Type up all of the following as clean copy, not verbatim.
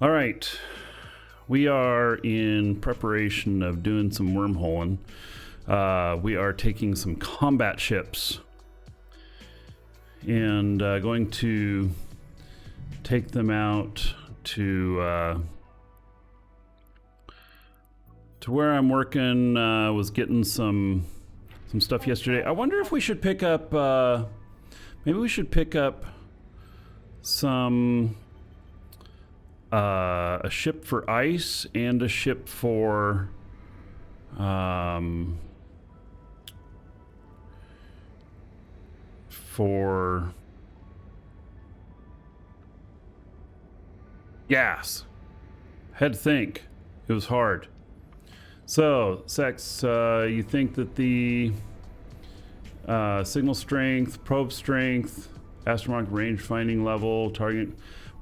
All right. We are in preparation of doing some wormholing. We are taking some combat ships and going to take them out to where I'm working. Was getting some stuff yesterday. I wonder if we should pick up maybe we should pick up some a ship for ice and a ship for gas. Had to think. It was hard. So, Sex, you think that the signal strength, probe strength, astronomical range finding level, target...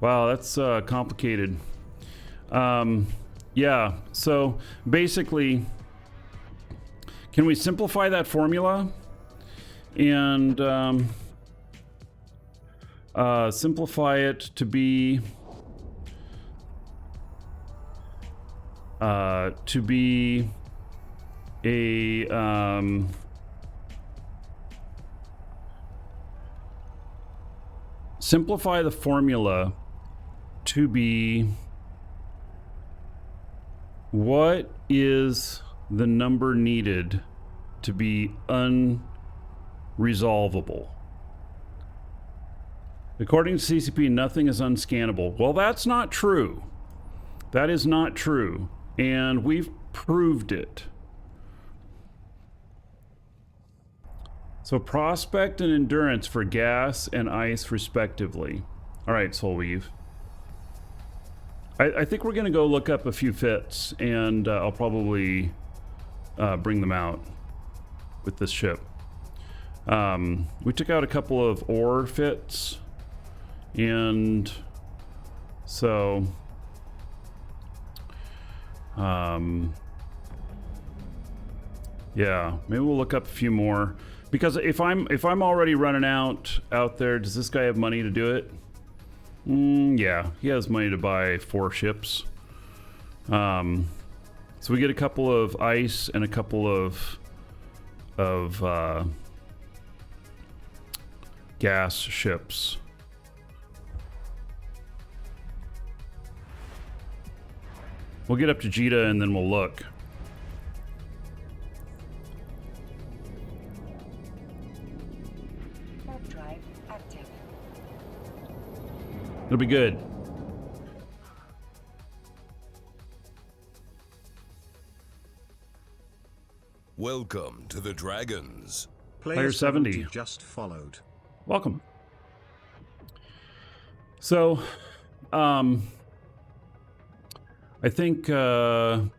Wow, that's complicated. Yeah, so basically, can we simplify that formula and simplify it to be a simplify the formula to be what is the number needed to be unresolvable? According to CCP, nothing is unscannable. Well, that's not true. That is not true. And we've proved it. So prospect and endurance for gas and ice respectively. All right, Soulweave. I think we're going to go look up a few fits, and I'll probably bring them out with this ship. We took out a couple of ore fits, and so yeah, maybe we'll look up a few more, because if I'm already running out there, does this guy have money to do it? Yeah, he has money to buy 4 ships. So we get a couple of ice and a couple of gas ships. We'll get up to Jita and then we'll look. Drive active. It'll be good. Welcome to the Dragons. Player 70 just followed. Welcome. So, I think that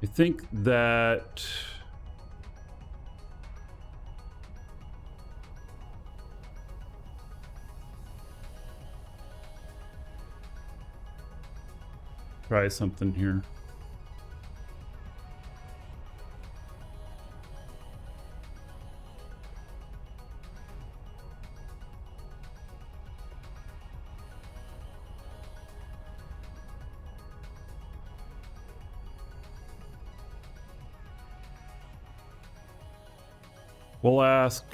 I think that try something here. We'll ask...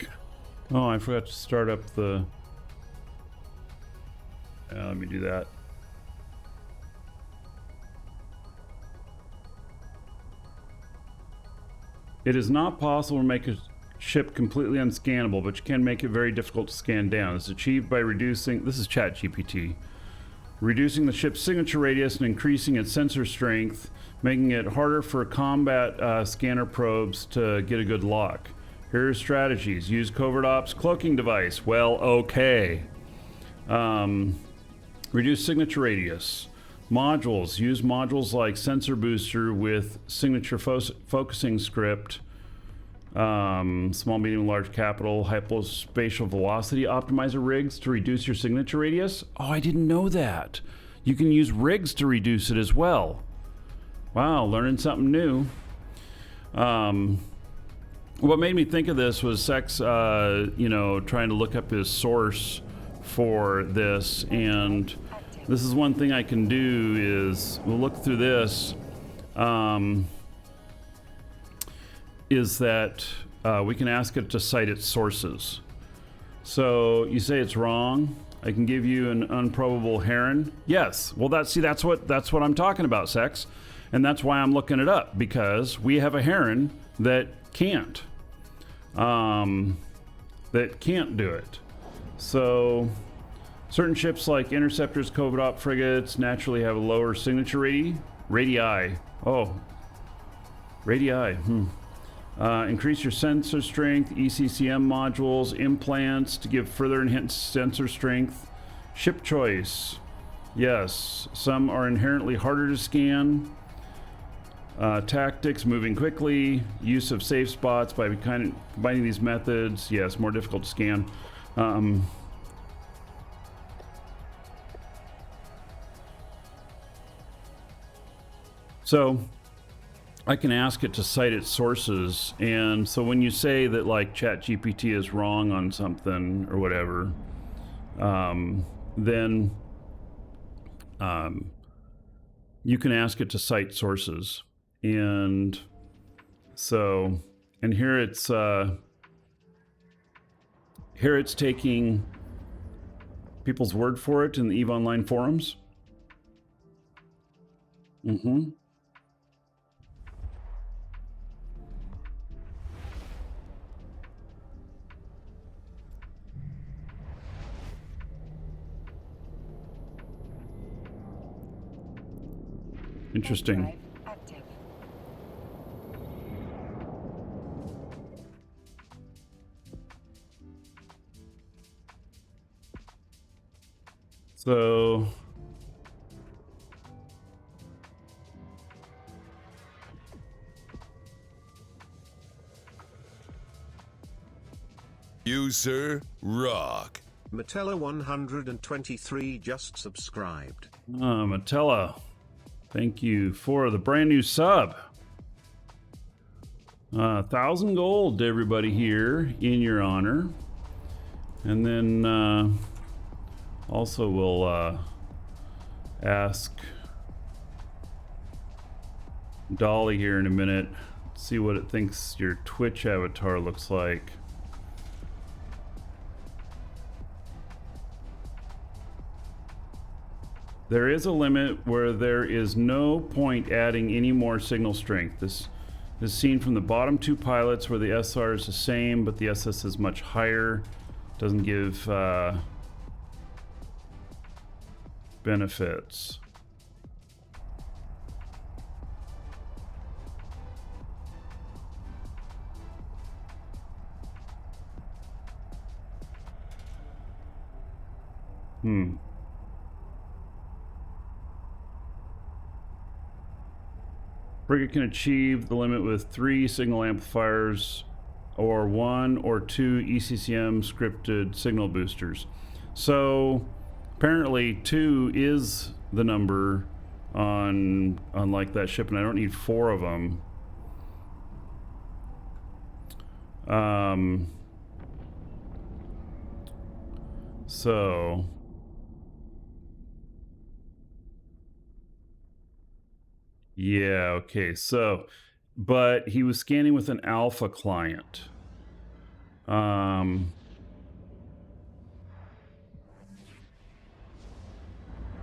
Oh, I forgot to start up the... let me do that. It is not possible to make a ship completely unscannable, but you can make it very difficult to scan down. It's achieved by reducing... This is ChatGPT. Reducing the ship's signature radius and increasing its sensor strength, making it harder for combat scanner probes to get a good lock. Here's strategies. Use covert ops cloaking device. Well, okay. Reduce signature radius. Modules. Use modules like sensor booster with signature focusing script. Small, medium, large, capital, hypospatial velocity optimizer rigs to reduce your signature radius. Oh, I didn't know that. You can use rigs to reduce it as well. Wow, learning something new. what made me think of this was Sex, you know, trying to look up his source for this, and this is one thing I can do is we'll look through this. Is that we can ask it to cite its sources. So you say it's wrong. I can give you an unprobable heron. Yes. Well, that's what I'm talking about, Sex, and that's why I'm looking it up, because we have a heron that can't do it. So certain ships like interceptors, covert frigates naturally have a lower signature radii. Oh, radii. Increase your sensor strength, ECCM modules, implants to give further enhanced sensor strength. Ship choice. Yes, some are inherently harder to scan. Tactics, moving quickly. Use of safe spots by combining these methods. Yes, more difficult to scan. So I can ask it to cite its sources, and so when you say that like ChatGPT is wrong on something or whatever, then you can ask it to cite sources, and so here it's taking people's word for it in the EVE Online forums. Interesting. Drive active. So You, sir, rock. Matella 123 just subscribed. Matella, thank you for the brand new sub. 1,000 gold to everybody here in your honor. And then also we'll ask Dolly here in a minute, see what it thinks your Twitch avatar looks like. There is a limit where there is no point adding any more signal strength. This is seen from the bottom two pilots where the SR is the same, but the SS is much higher. Doesn't give benefits. Frigate can achieve the limit with 3 signal amplifiers or 1 or 2 ECCM scripted signal boosters. So apparently 2 is the number on like that ship, and I don't need 4 of them. So yeah, okay, so, but he was scanning with an alpha client.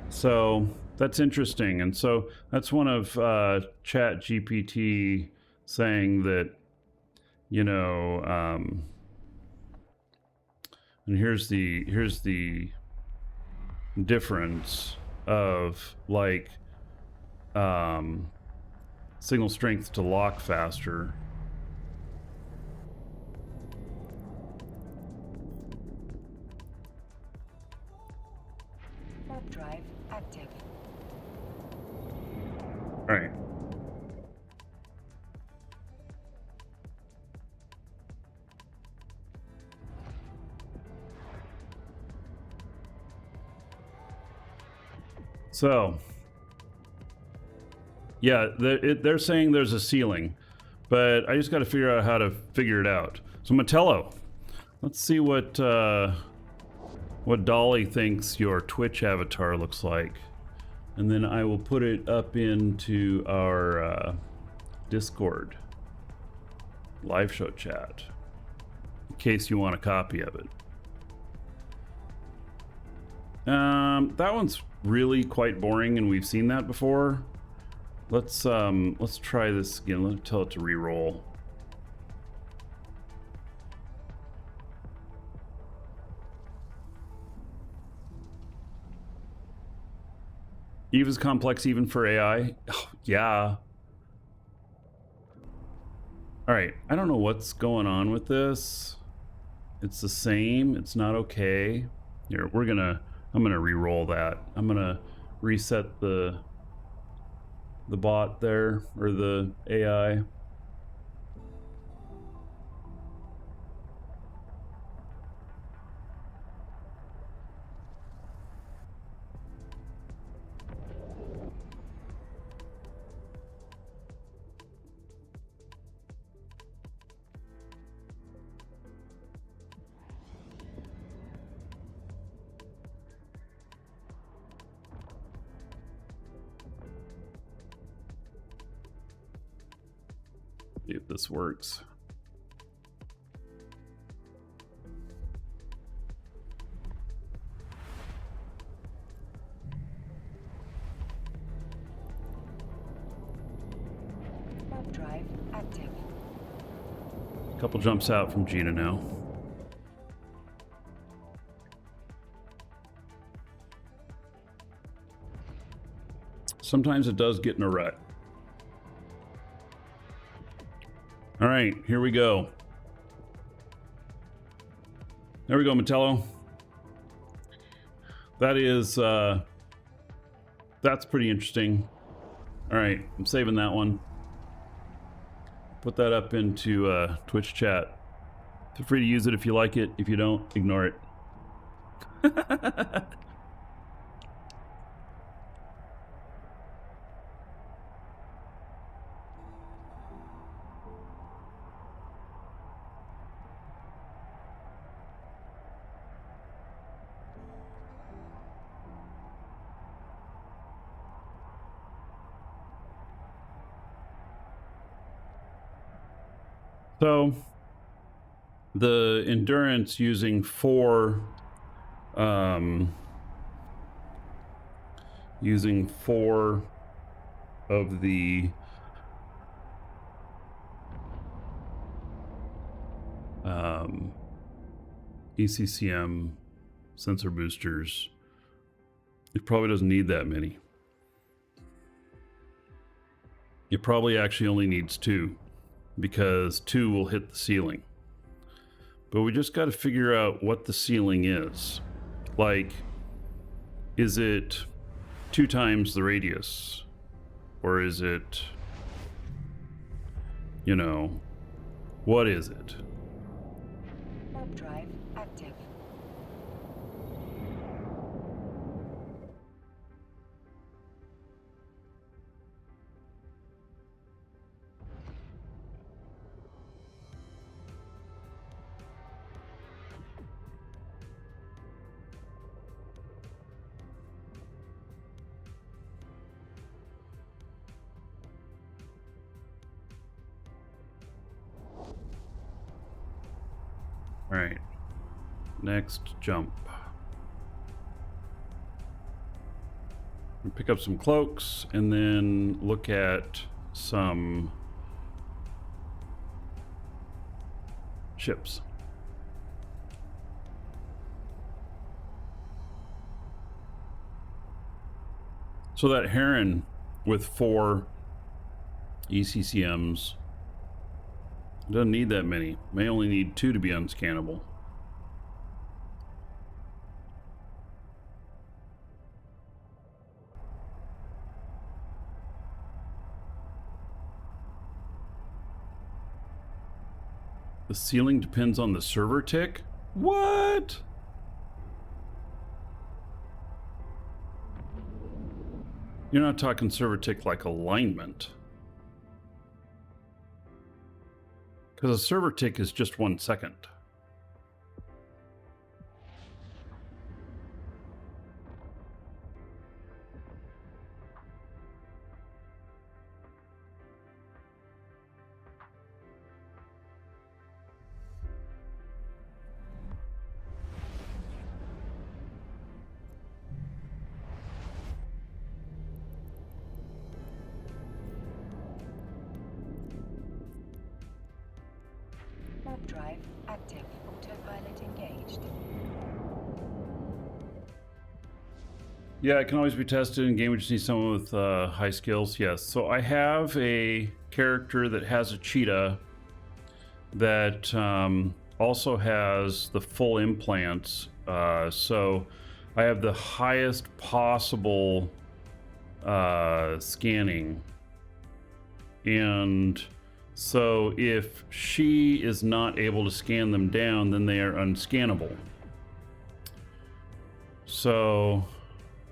So that's interesting, and so that's one of ChatGPT saying that, you know, and here's the difference of like signal strength to lock faster. Warp drive active. All right. So yeah, they're saying there's a ceiling, but I just got to figure out how to figure it out. So Metello, let's see what Dolly thinks your Twitch avatar looks like, and then I will put it up into our Discord live show chat in case you want a copy of it. That one's really quite boring, and we've seen that before. Let's try this again. Let's tell it to re-roll. Eve is complex even for AI. Oh, yeah. All right, I don't know what's going on with this. It's the same. It's not okay. Here, I'm gonna re-roll that. I'm gonna reset the bot there, or the AI. See if this works. Warp drive active. Couple jumps out from Gina now. Sometimes it does get in a rut. All right, here we go. There we go, Metello. That is, that's pretty interesting. All right, I'm saving that one. Put that up into Twitch chat. Feel free to use it if you like it. If you don't, ignore it. So the endurance using four of the ECCM sensor boosters, it probably doesn't need that many. It probably actually only needs 2, because 2 will hit the ceiling. But we just got to figure out what the ceiling is. Like, is it 2 times the radius? Or is it, you know, what is it? Warp drive active. All right, next jump. We'll pick up some cloaks and then look at some ships. So that Heron with 4 ECCMs doesn't need that many. May only need 2 to be unscannable. The ceiling depends on the server tick? What? You're not talking server tick like alignment. Because a server tick is just 1 second. Warp drive active. Autopilot engaged. Yeah, it can always be tested in game. We just need someone with high skills. Yes. So I have a character that has a cheetah that also has the full implants. So I have the highest possible scanning. And so if she is not able to scan them down, then they are unscannable. So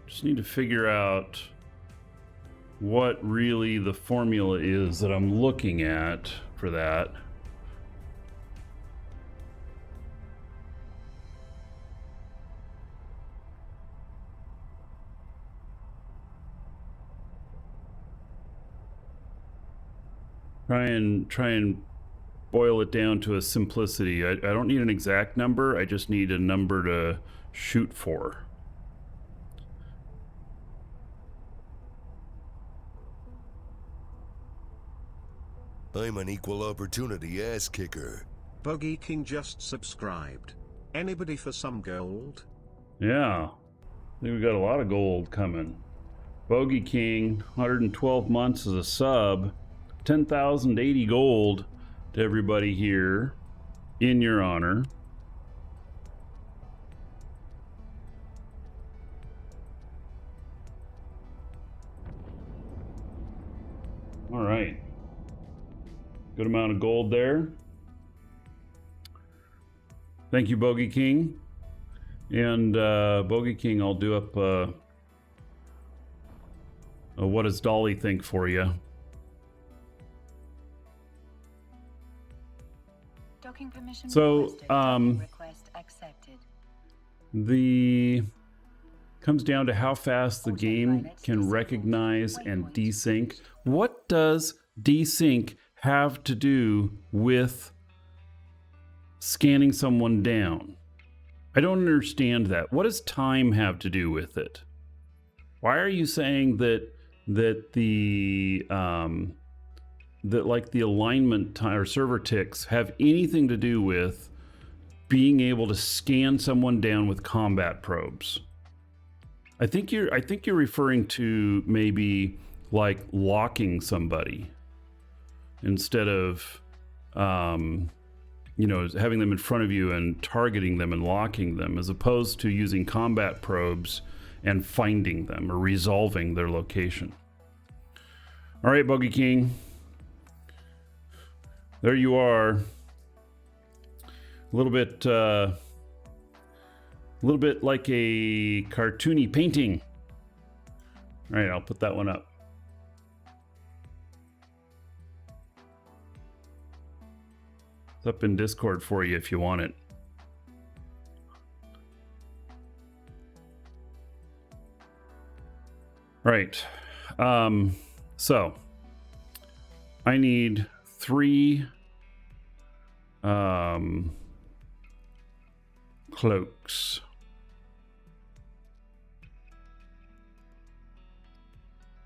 just need to figure out what really the formula is that I'm looking at for that. Try and boil it down to a simplicity. I don't need an exact number. I just need a number to shoot for. I'm an equal opportunity ass kicker. Bogey King just subscribed. Anybody for some gold? Yeah, I think we got a lot of gold coming. Bogey King, 112 months as a sub, 10,080 gold to everybody here in your honor. All right. Good amount of gold there. Thank you, Bogey King. And Bogey King, I'll do up a what does Dolly think for you. Docking permission So, requested. Docking request accepted. The comes down to how fast the game can recognize and desync. What does desync have to do with scanning someone down? I don't understand that. What does time have to do with it? Why are you saying that the that like the alignment time or server ticks have anything to do with being able to scan someone down with combat probes? I think you're referring to maybe like locking somebody instead of you know, having them in front of you and targeting them and locking them, as opposed to using combat probes and finding them or resolving their location. All right, Bogey King. There you are. A little bit like a cartoony painting. All right, I'll put that one up. It's up in Discord for you if you want it. Right. So I need 3 cloaks.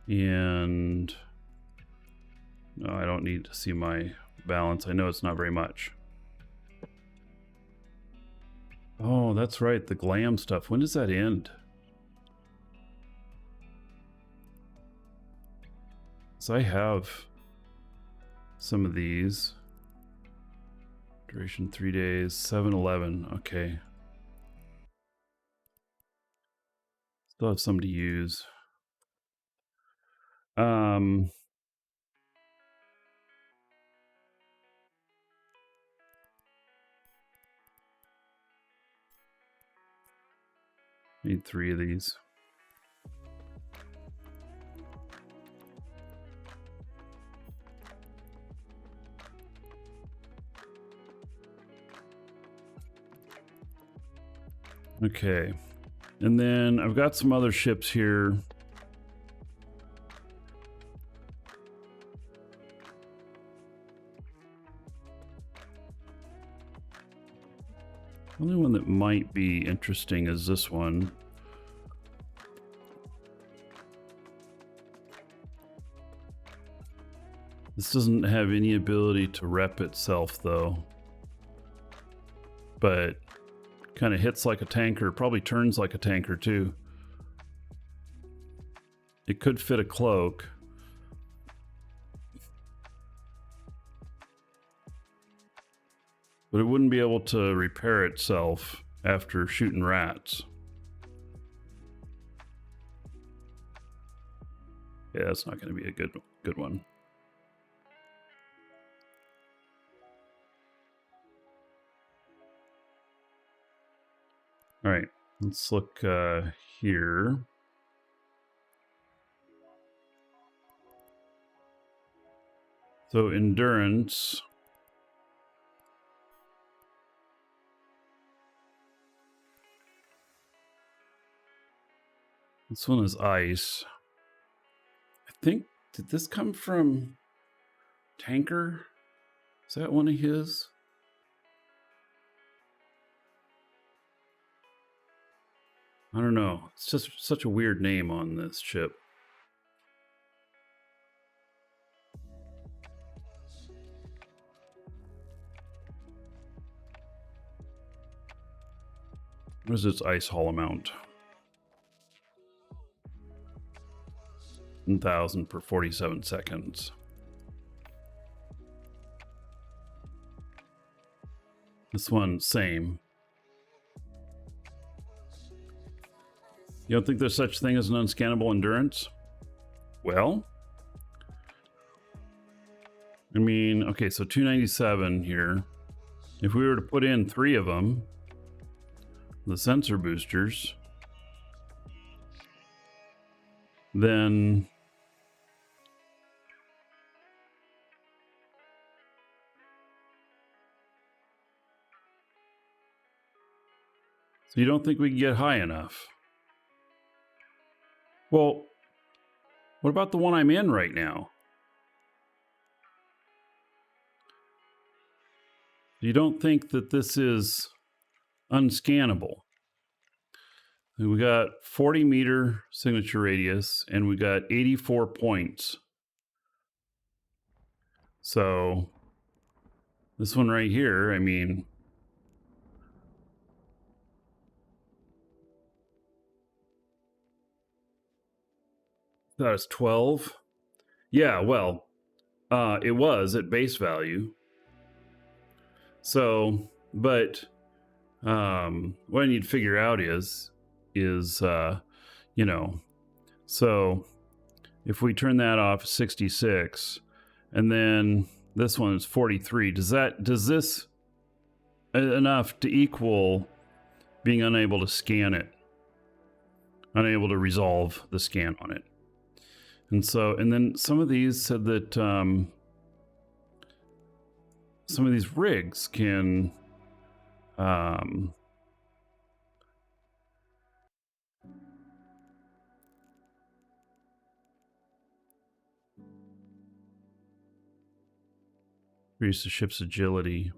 And no, I don't need to see my balance. I know it's not very much. Oh, that's right. The glam stuff. When does that end? So I have some of these. Duration 3 days, 7-11. Okay. Still have some to use. Need 3 of these. Okay. And then I've got some other ships here. The only one that might be interesting is this one. This doesn't have any ability to rep itself though, but kind of hits like a tanker, probably turns like a tanker too. It could fit a cloak. But it wouldn't be able to repair itself after shooting rats. Yeah, that's not going to be a good one. All right, let's look here. So endurance. This one is ice. I think, did this come from Tanker? Is that one of his? I don't know. It's just such a weird name on this ship. What is its ice hull amount? 1,000 per 47 seconds. This one, same. You don't think there's such thing as an unscannable endurance? Well, I mean, okay, so 297 here. If we were to put in 3 of them, the sensor boosters, then so you don't think we can get high enough? Well, what about the one I'm in right now? You don't think that this is unscannable? We got 40 meter signature radius and we got 84 points. So this one right here, I mean, that is 12. Yeah, well, it was at base value. So, but what I need to figure out is you know, so if we turn that off 66 and then this one is 43, does this enough to equal being unable to scan it, unable to resolve the scan on it? And so, and then some of these said that some of these rigs can increase the ship's agility.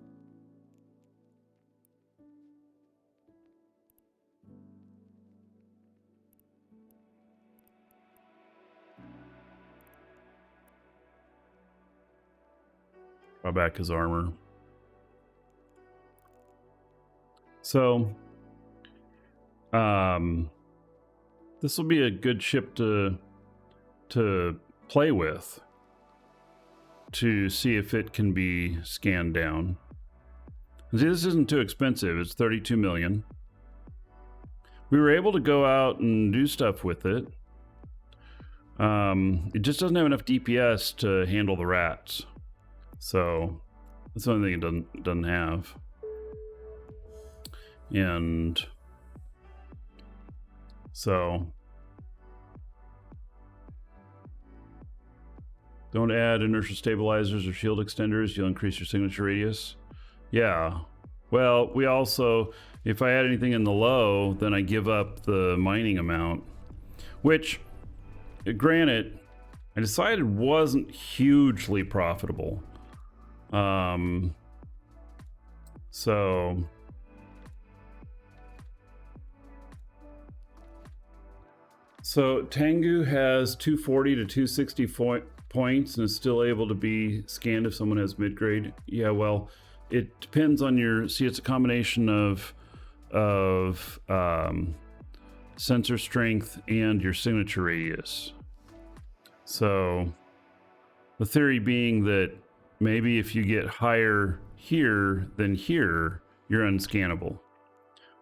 Draw back his armor. So, this will be a good ship to play with, to see if it can be scanned down. And see, this isn't too expensive. It's 32 million. We were able to go out and do stuff with it. It just doesn't have enough DPS to handle the rats. So that's the only thing it doesn't have. And so don't add inertial stabilizers or shield extenders. You'll increase your signature radius. Yeah, Well, we also, if I add anything in the low, then I give up the mining amount, which, granted, I decided wasn't hugely profitable. So Tengu has 240 to 260 points and is still able to be scanned if someone has mid-grade. Yeah, well, it depends on your, see, it's a combination of sensor strength and your signature radius. So the theory being that maybe if you get higher here than here, you're unscannable.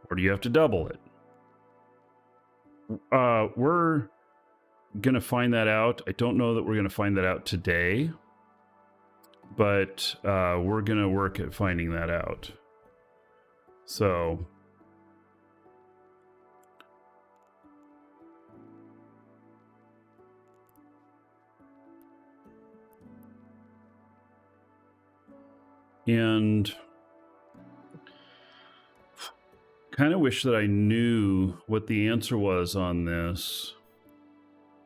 Or do you have to double it? We're gonna find that out. I don't know that we're gonna find that out today, but we're gonna work at finding that out. So and kind of wish that I knew what the answer was on this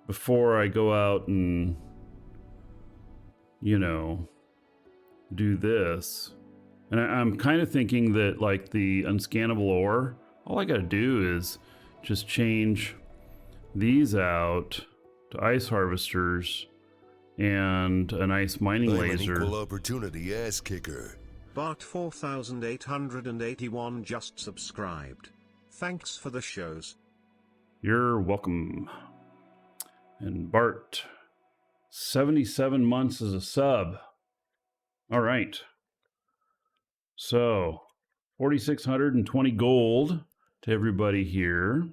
before I go out and, you know, do this. And I'm kind of thinking that, like, the unscannable ore, all I gotta do is just change these out to ice harvesters and an ice mining laser. I'm an equal opportunity ass kicker. Bart 4881 just subscribed. Thanks for the shows. You're welcome. And Bart, 77 months as a sub. All right. So 4,620 gold to everybody here.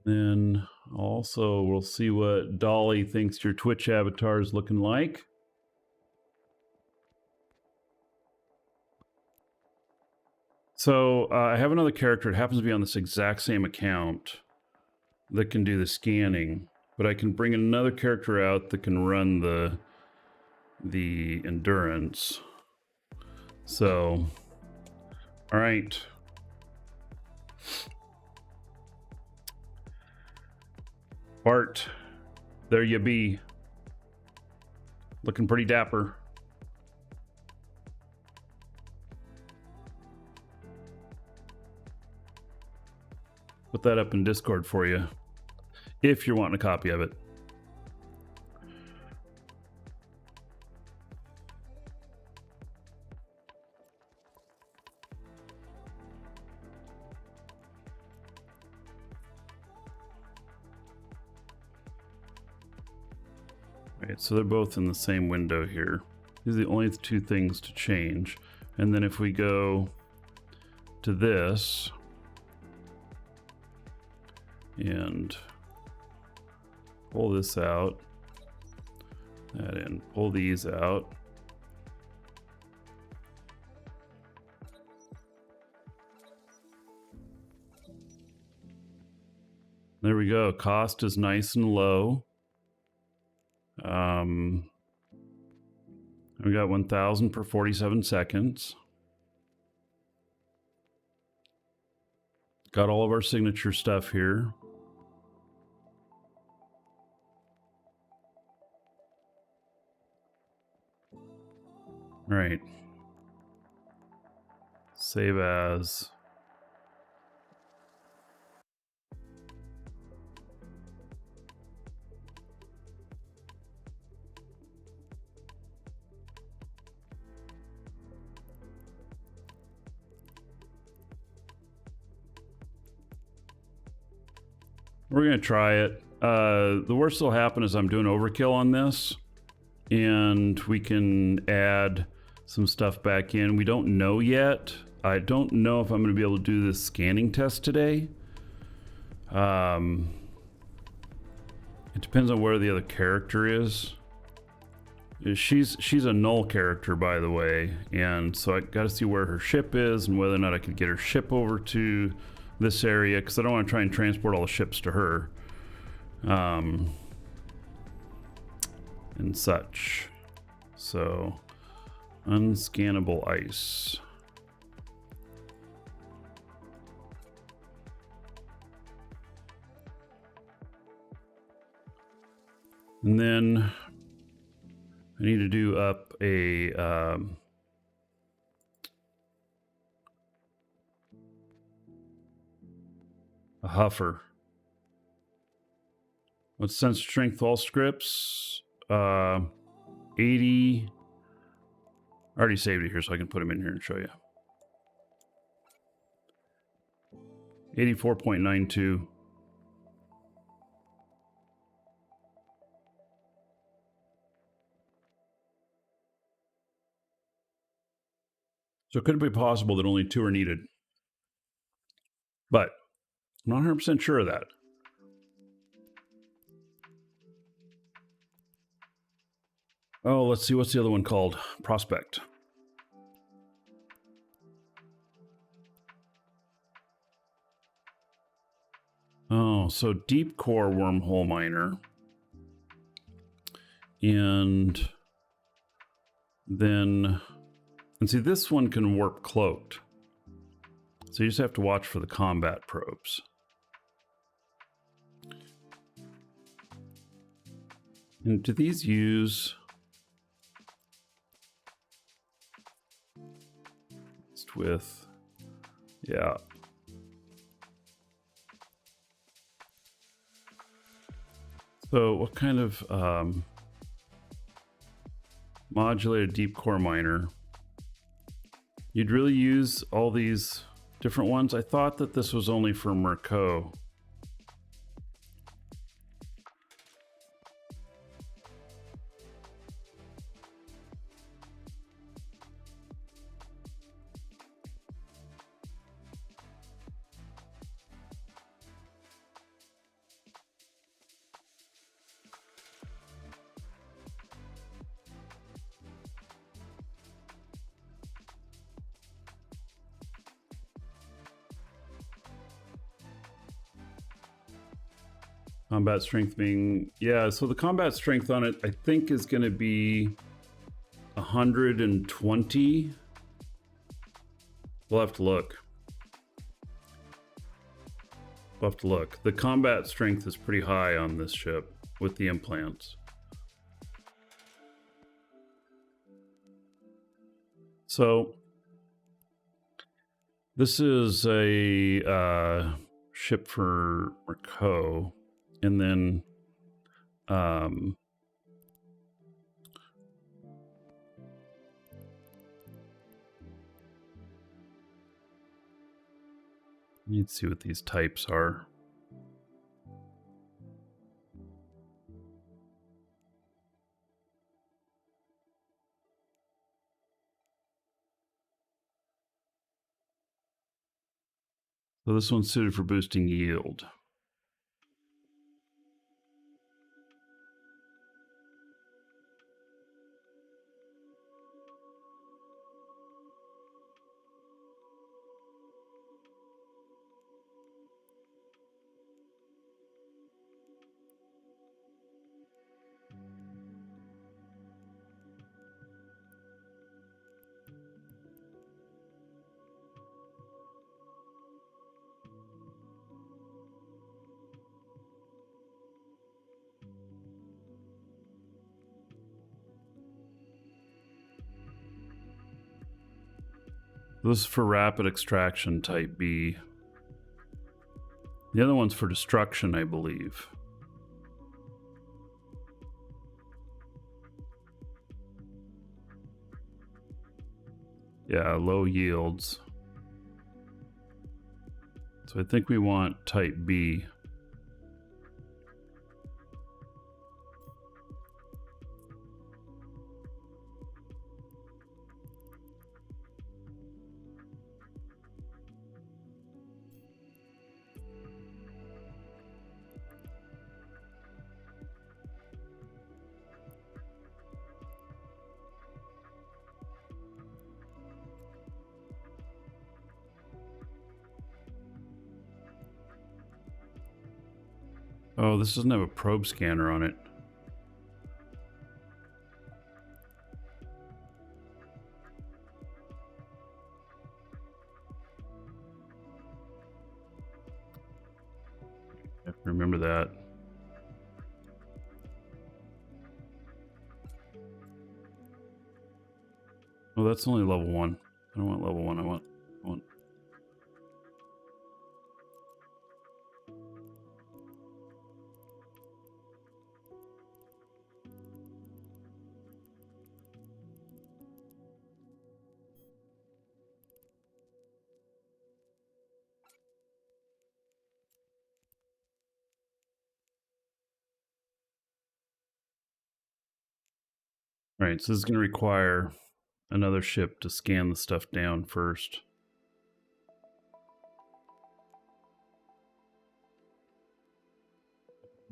Then also we'll see what Dolly thinks your Twitch avatar is looking like. So I have another character. It happens to be on this exact same account that can do the scanning, but I can bring another character out that can run the endurance. So, all right. Bart, there you be. Looking pretty dapper. Put that up in Discord for you, if you're wanting a copy of it. Right, so they're both in the same window here. These are the only two things to change. And then if we go to this and pull this out, that in, pull these out. There we go. Cost is nice and low. We got 1,000 per 47 seconds. Got all of our signature stuff here. All right. Save as. We're going to try it. The worst that'll happen is I'm doing overkill on this, and we can add some stuff back in. We don't know yet. I don't know if I'm going to be able to do this scanning test today. It depends on where the other character is. She's a null character, by the way, and so I got to see where her ship is and whether or not I could get her ship over to this area, because I don't want to try and transport all the ships to her, and such. So, unscannable ice. And then I need to do up a huffer. What's sensor strength? All scripts. 80. I already saved it here, so I can put them in here and show you. 84.92. So could it be possible that only 2 are needed? But I'm not 100% sure of that. Oh, let's see. What's the other one called? Prospect. Oh, so deep core wormhole miner. And then, and see, this one can warp cloaked. So you just have to watch for the combat probes. And do these use... with, yeah. So what kind of modulated deep core miner? You'd really use all these different ones? I thought that this was only for Markee. Combat strength being, yeah, so the combat strength on it, I think, is going to be 120. We'll have to look. We'll have to look. The combat strength is pretty high on this ship with the implants. So this is a ship for Markee. And then let's see what these types are. So this one's suited for boosting yield. This is for rapid extraction type B. The other one's for destruction, I believe. Yeah, low yields. So I think we want type B. Oh, this doesn't have a probe scanner on it. Remember that. Oh, that's only level 1. I don't want level 1. I want. All right, so this is going to require another ship to scan the stuff down first.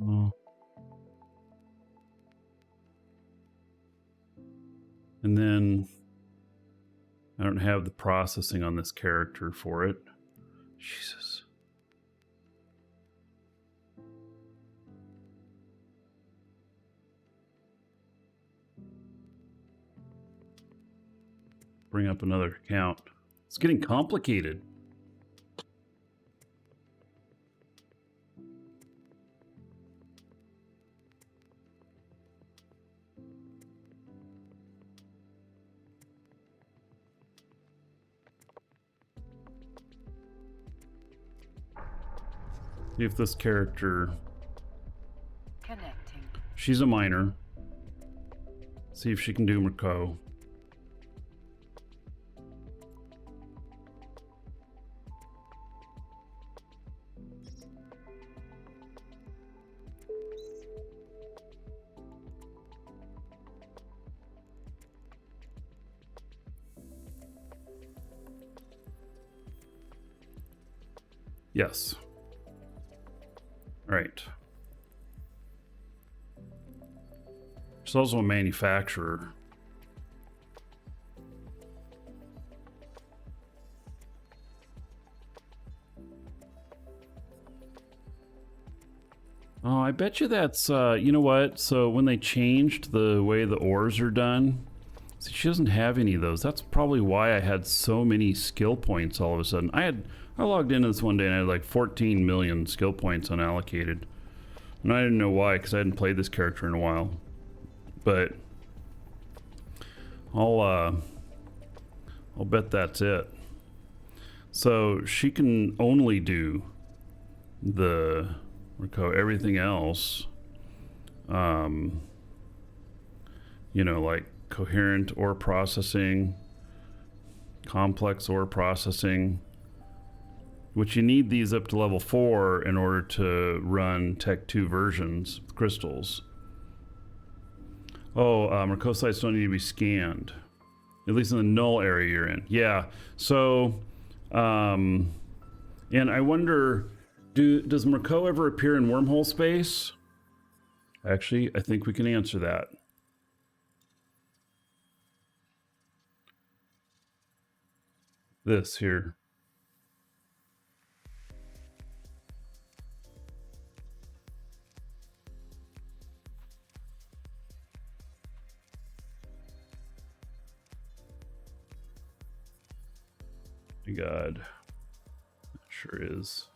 Oh. And then I don't have the processing on this character for it. Jesus. Bring up another account. It's getting complicated. See if this character... Connecting. She's a miner. See if she can do Markee. Yes. Right. She's also a manufacturer. Oh, I bet you that's, you know what? So when they changed the way the ores are done, see, she doesn't have any of those. That's probably why I had so many skill points all of a sudden. I logged into this one day and I had like 14 million skill points unallocated. And I didn't know why, because I hadn't played this character in a while. But I'll bet that's it. So she can only do the everything else, you know, like coherent ore processing, complex ore processing, which you need these up to level 4 in order to run Tech 2 versions with crystals. Oh, Markee sites don't need to be scanned, at least in the null area you're in. Yeah, so, and I wonder, does Markee ever appear in wormhole space? Actually, I think we can answer that. This here. My God, it sure is.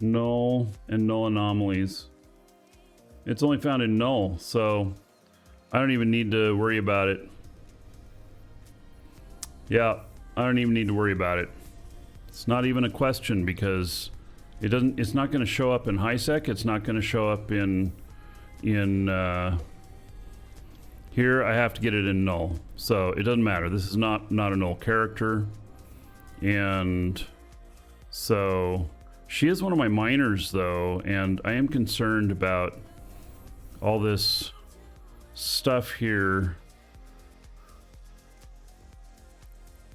Null and null anomalies. It's only found in null, so I don't even need to worry about it. Yeah, I don't even need to worry about it. It's not even a question because it's not going to show up in HiSec. It's not going to show up in here. I have to get it in null, so it doesn't matter. This is not a null character, and so she is one of my miners though, and I am concerned about all this stuff here.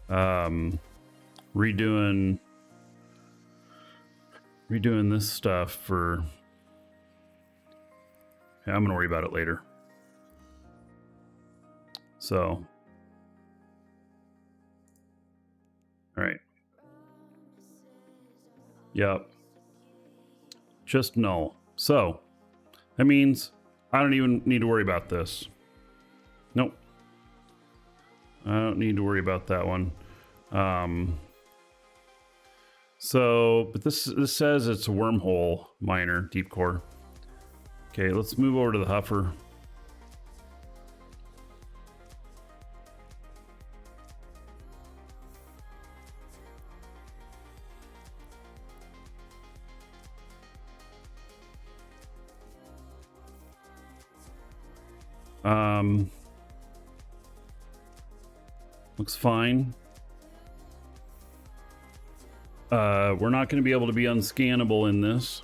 Redoing this stuff for... Yeah, I'm gonna worry about it later. So, all right. Yep. Just null. So, that means I don't even need to worry about this. Nope. I don't need to worry about that one. So, but this says it's a wormhole miner, deep core. Okay, let's move over to the huffer. Looks fine. We're not going to be able to be unscannable in this.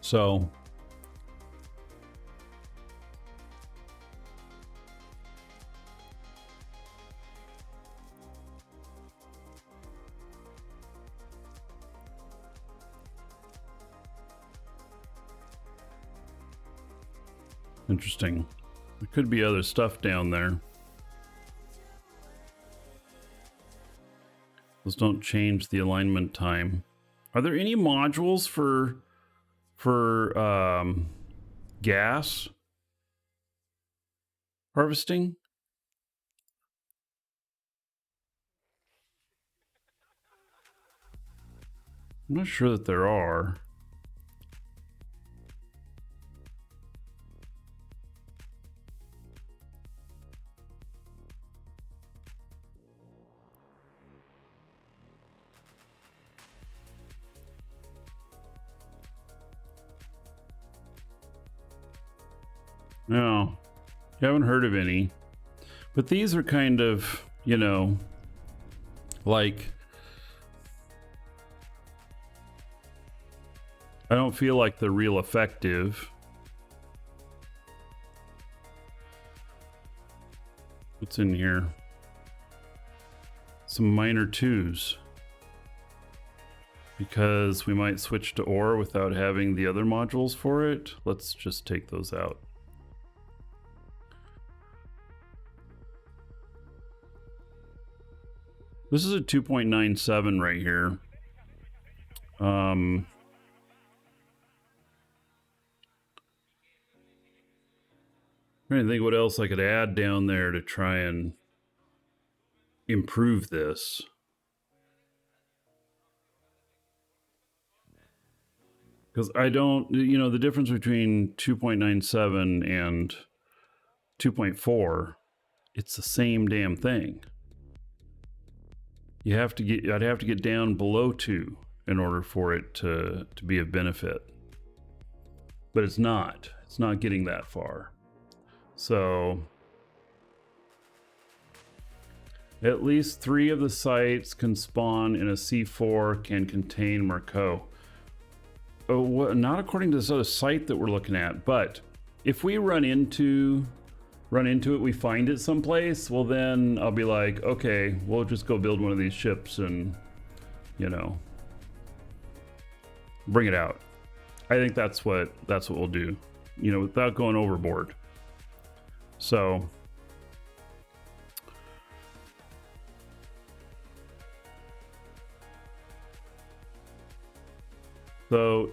So interesting. There could be other stuff down there. Those don't change the alignment time. Are there any modules for gas harvesting? I'm not sure that there are. No, you haven't heard of any. But these are kind of, you know, like, I don't feel like they're real effective. What's in here? Some minor twos. Because we might switch to ore without having the other modules for it. Let's just take those out. This is a 2.97 right here. I'm trying to think what else I could add down there to try and improve this. Because I don't, you know, the difference between 2.97 and 2.4, it's the same damn thing. You have to get, I'd have to get down below 2 in order for it to be of benefit. But it's not getting that far. So at least 3 of the sites can spawn in a C4 can contain Markee. Oh, what, not according to this other site that we're looking at, but if we run into it, we find it someplace, well then I'll be like, okay, we'll just go build one of these ships and, you know, bring it out. I think that's what we'll do, you know, without going overboard. So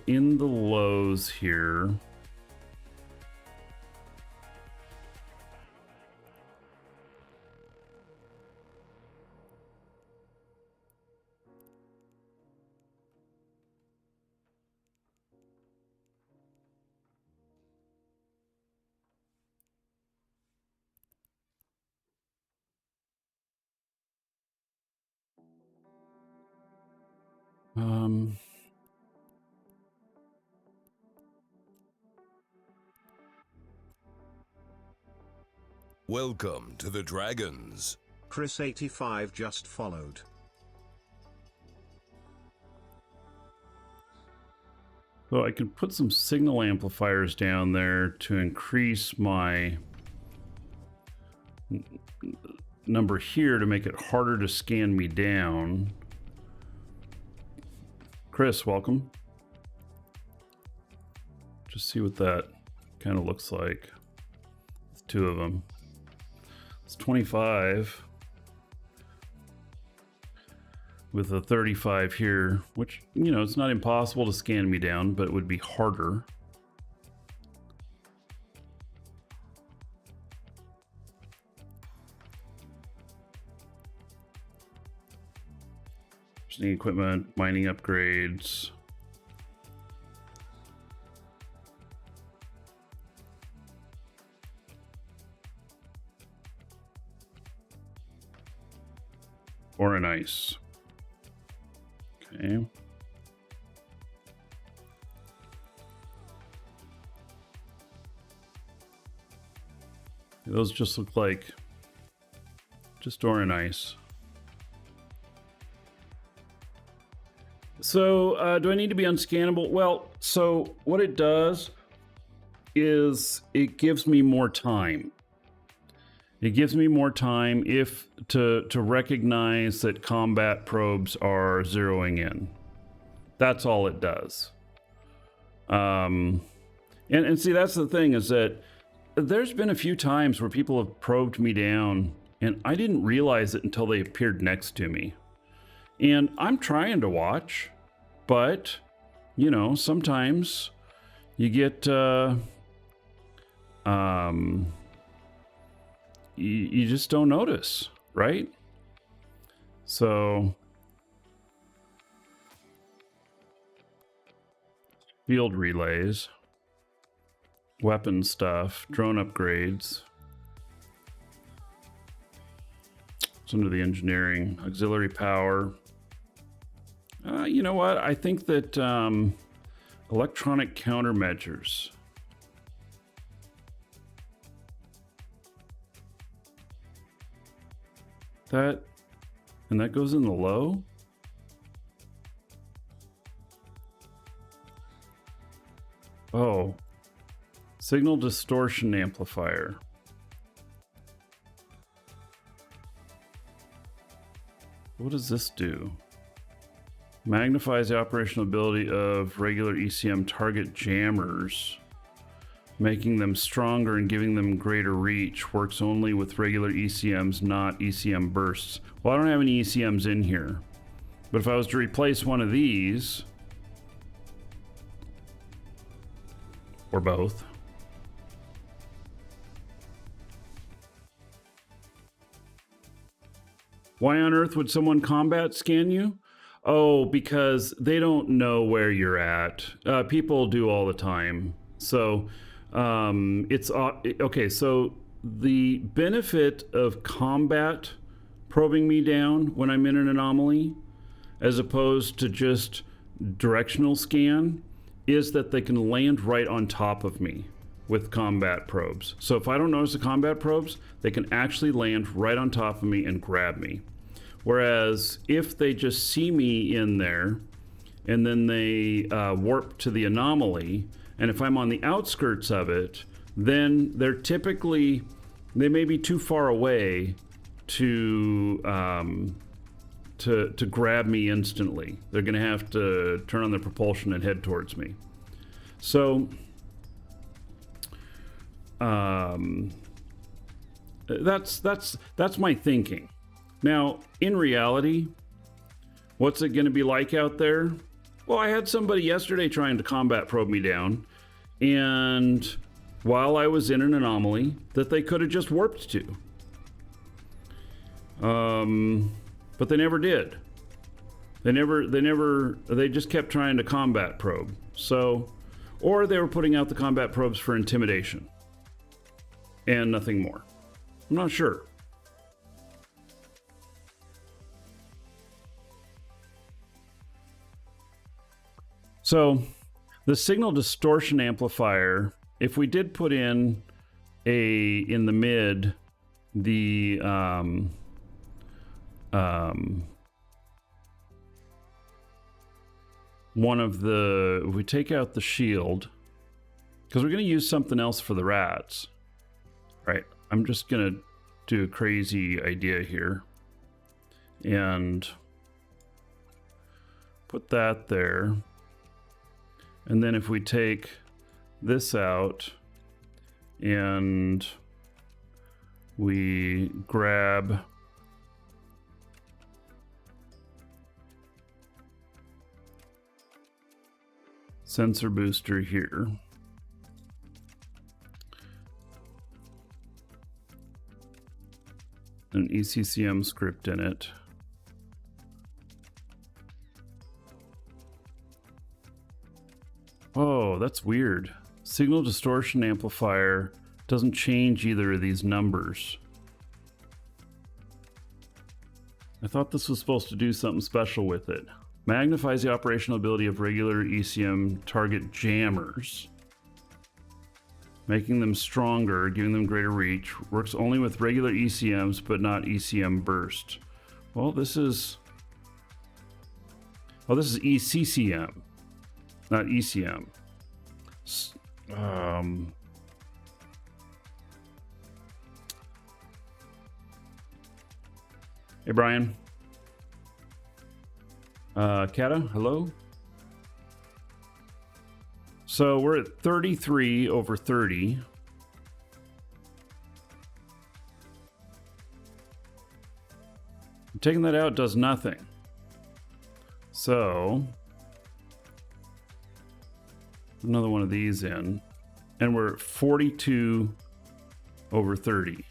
in the lows here, Welcome to the Dragons. Chris85 just followed. so I can put some signal amplifiers down there to increase my number here to make it harder to scan me down. Chris, welcome. Just see what that kind of looks like. It's 2 of them. It's 25. with a 35 here, which, you know, it's not impossible to scan me down, but it would be harder. Any equipment, mining upgrades. Or an ice. Okay. Those just look like just ore and ice. So, do I need to be unscannable? Well, so what it does is it gives me more time. It gives me more time if to recognize that combat probes are zeroing in. That's all it does. And see, that's the thing, is that there's been a few times where people have probed me down and I didn't realize it until they appeared next to me. And I'm trying to watch, but, you know, sometimes you get, you just don't notice, right? So, field relays, weapon stuff, drone upgrades. Some of the engineering, auxiliary power. You know what? I think that electronic countermeasures. That goes in the low. Oh, signal distortion amplifier. What does this do? Magnifies the operational ability of regular ECM target jammers, making them stronger and giving them greater reach. Works only with regular ECMs, not ECM bursts. Well, I don't have any ECMs in here, but if I was to replace one of these, or both, why on earth would someone combat scan you? Oh, because they don't know where you're at. People do all the time. So it's okay. So the benefit of combat probing me down when I'm in an anomaly, as opposed to just directional scan, is that they can land right on top of me with combat probes. So if I don't notice the combat probes, they can actually land right on top of me and grab me. Whereas if they just see me in there and then they warp to the anomaly, and if I'm on the outskirts of it, then they may be too far away to grab me instantly. They're going to have to turn on their propulsion and head towards me. So that's my thinking. Now, in reality, what's it going to be like out there? Well, I had somebody yesterday trying to combat probe me down, and while I was in an anomaly that they could have just warped to. But they never did. They just kept trying to combat probe. So, or they were putting out the combat probes for intimidation and nothing more. I'm not sure. So the signal distortion amplifier, if we did put in in the mid, the one of the, if we take out the shield, because we're going to use something else for the rats, right? I'm just going to do a crazy idea here and put that there. And then if we take this out and we grab sensor booster here. An ECCM script in it. Oh, that's weird. Signal distortion amplifier doesn't change either of these numbers. I thought this was supposed to do something special with it. Magnifies the operational ability of regular ECM target jammers, making them stronger, giving them greater reach. Works only with regular ECMs, but not ECM burst. Well, this is... Oh, this is ECCM, not ECM. Hey, Brian. Kata, hello. So we're at 33 over 30. Taking that out does nothing. So another one of these in, and we're at 42 over 30.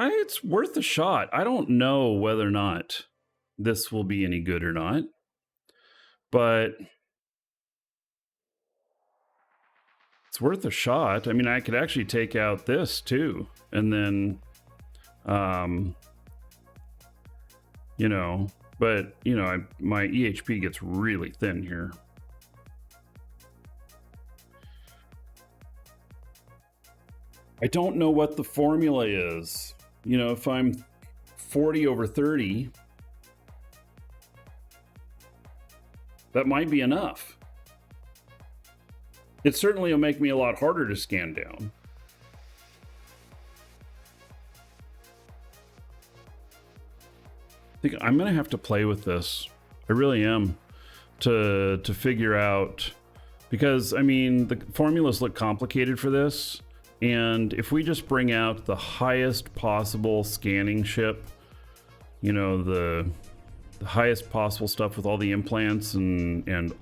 It's worth a shot. I don't know whether or not this will be any good or not, but it's worth a shot. I mean, I could actually take out this too, and then, you know, but you know, my EHP gets really thin here. I don't know what the formula is. You know, if I'm 40 over 30, that might be enough. It certainly will make me a lot harder to scan down. I think I'm going to have to play with this. I really am, to figure out, because I mean, the formulas look complicated for this. And if we just bring out the highest possible scanning chip, you know, the highest possible stuff with all the implants and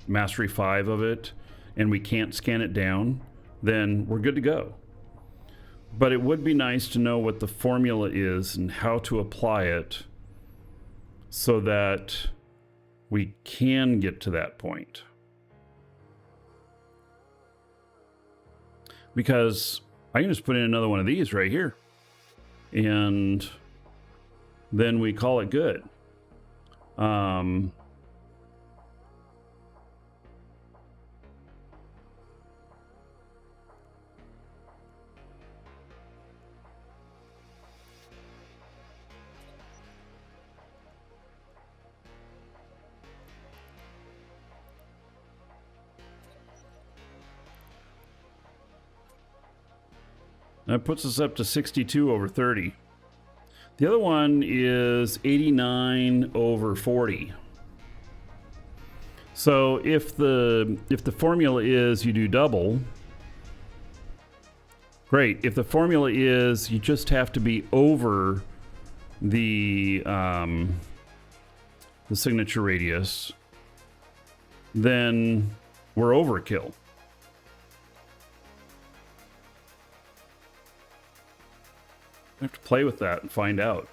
Mastery 5 of it, and we can't scan it down, then we're good to go. But it would be nice to know what the formula is and how to apply it so that we can get to that point. Because I can just put in another one of these right here, and then we call it good. That puts us up to 62 over 30. The other one is 89 over 40. So if the formula is you do double, great. If the formula is you just have to be over the signature radius, then we're overkill. I have to play with that and find out.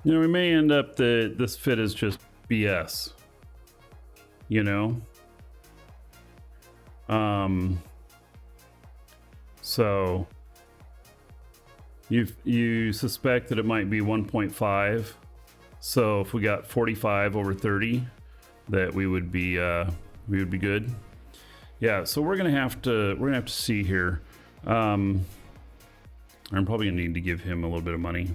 You know, we may end up this fit is just BS. You know? So you suspect that it might be 1.5. So if we got 45 over 30, that we would be good. Yeah, so we're gonna have to see here. I'm probably gonna need to give him a little bit of money.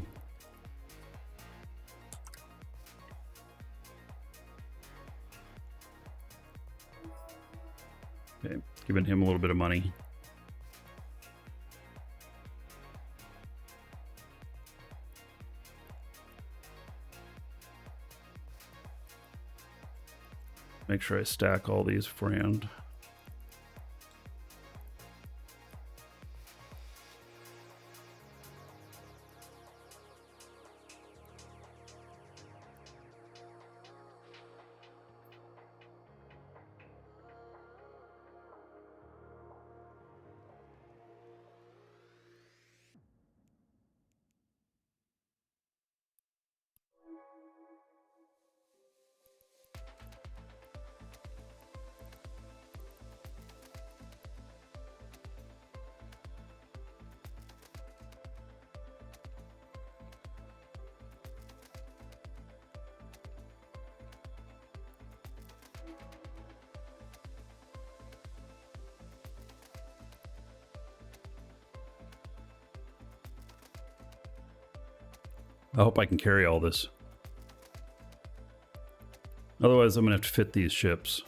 Okay, giving him a little bit of money. Make sure I stack all these beforehand. I hope I can carry all this. Otherwise, I'm gonna have to fit these ships.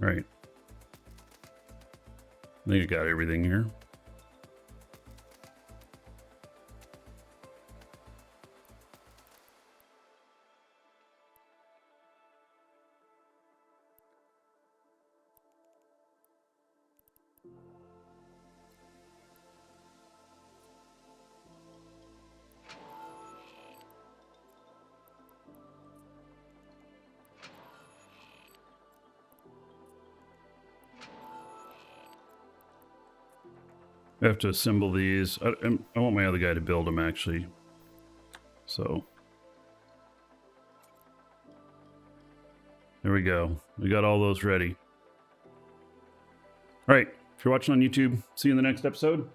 Right. I think I got everything here. I have to assemble these. I want my other guy to build them, actually. So. There we go. We got all those ready. All right. If you're watching on YouTube, see you in the next episode.